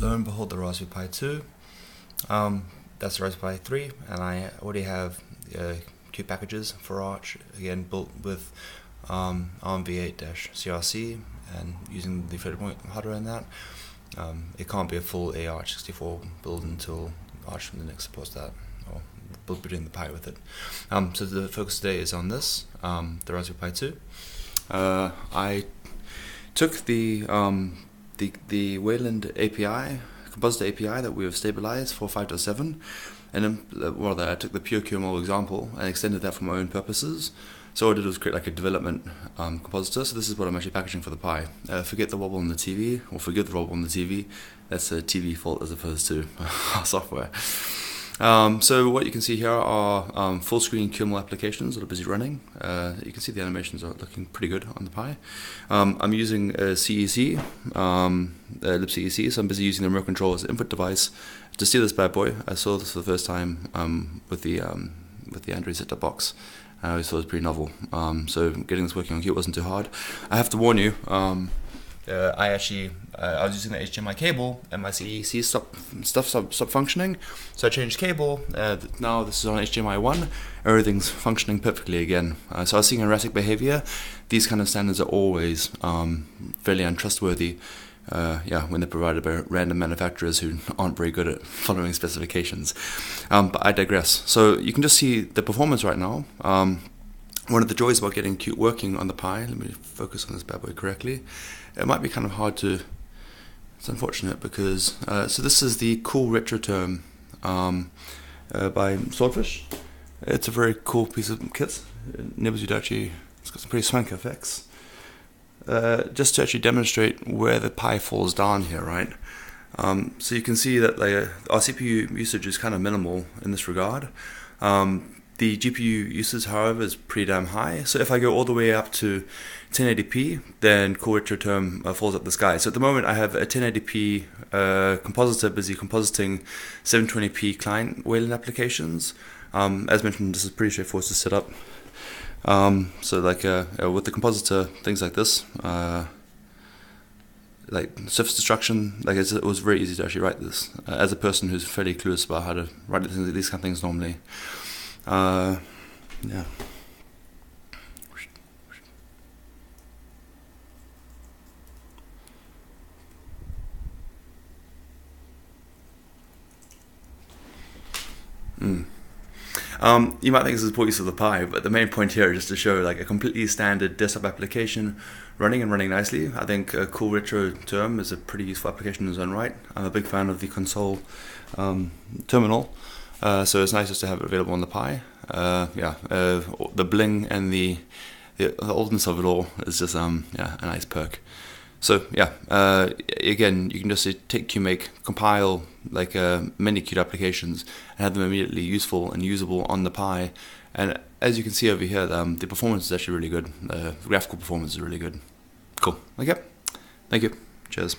lo and behold, the Raspberry Pi 2. That's the Raspberry Pi 3, and I already have two packages for Arch, again built with ARMv8-CRC and using the floating point hardware in that. It can't be a full AArch64 build until Arch Linux supports that, or build between the Pi with it. So the focus today is on this, the Raspberry Pi 2. I took the Wayland API, compositor API that we have stabilized for 5.7, and then I took the pure QML example and extended that for my own purposes. So what I did was create like a development compositor. So this is what I'm actually packaging for the Pi. Forget the wobble on the TV, or forgive the wobble on the TV. That's a TV fault as opposed to our software. So what you can see here are full screen QML applications that are busy running. You can see the animations are looking pretty good on the Pi. I'm using CEC, libCEC, so I'm busy using the remote control as an input device to steer this bad boy. I saw this for the first time with the Android set-top box. I always thought it was pretty novel. So getting this working on here wasn't too hard. I have to warn you, I was using the HDMI cable and my CEC stopped functioning, so I changed cable. Now this is on HDMI 1, everything's functioning perfectly again. So I was seeing erratic behavior. These kind of standards are always fairly untrustworthy when they're provided by random manufacturers who aren't very good at following specifications. But I digress. So you can just see the performance right now. One of the joys about getting Qt working on the Pi, let me focus on this bad boy correctly. It might be kind of hard to, it's unfortunate because, so this is the cool retro term by Swordfish. It's a very cool piece of kit. It enables you to actually, it's got some pretty swanky effects. Just to actually demonstrate where the Pi falls down here, right? So you can see that our CPU usage is kind of minimal in this regard. The GPU usage, however, is pretty damn high. So if I go all the way up to 1080p, then cool retro term falls up the sky. So at the moment I have a 1080p compositor busy compositing 720p client Wayland applications. As mentioned, this is pretty straightforward to set up. So like with the compositor, things like this, like surface destruction, like it was very easy to actually write this. As a person who's fairly clueless about how to write these kind of things normally. Yeah. You might think this is poor use of the Pi, but the main point here is just to show like a completely standard desktop application running nicely. I think a cool retro term is a pretty useful application in its own right. I'm a big fan of the console terminal, so it's nice just to have it available on the Pi. The bling and the oldness of it all is just a nice perk. So again, you can just take QMake, compile like many Qt applications, and have them immediately useful and usable on the Pi. And as you can see over here, the performance is actually really good. The graphical performance is really good. Cool. Okay. Thank you. Cheers.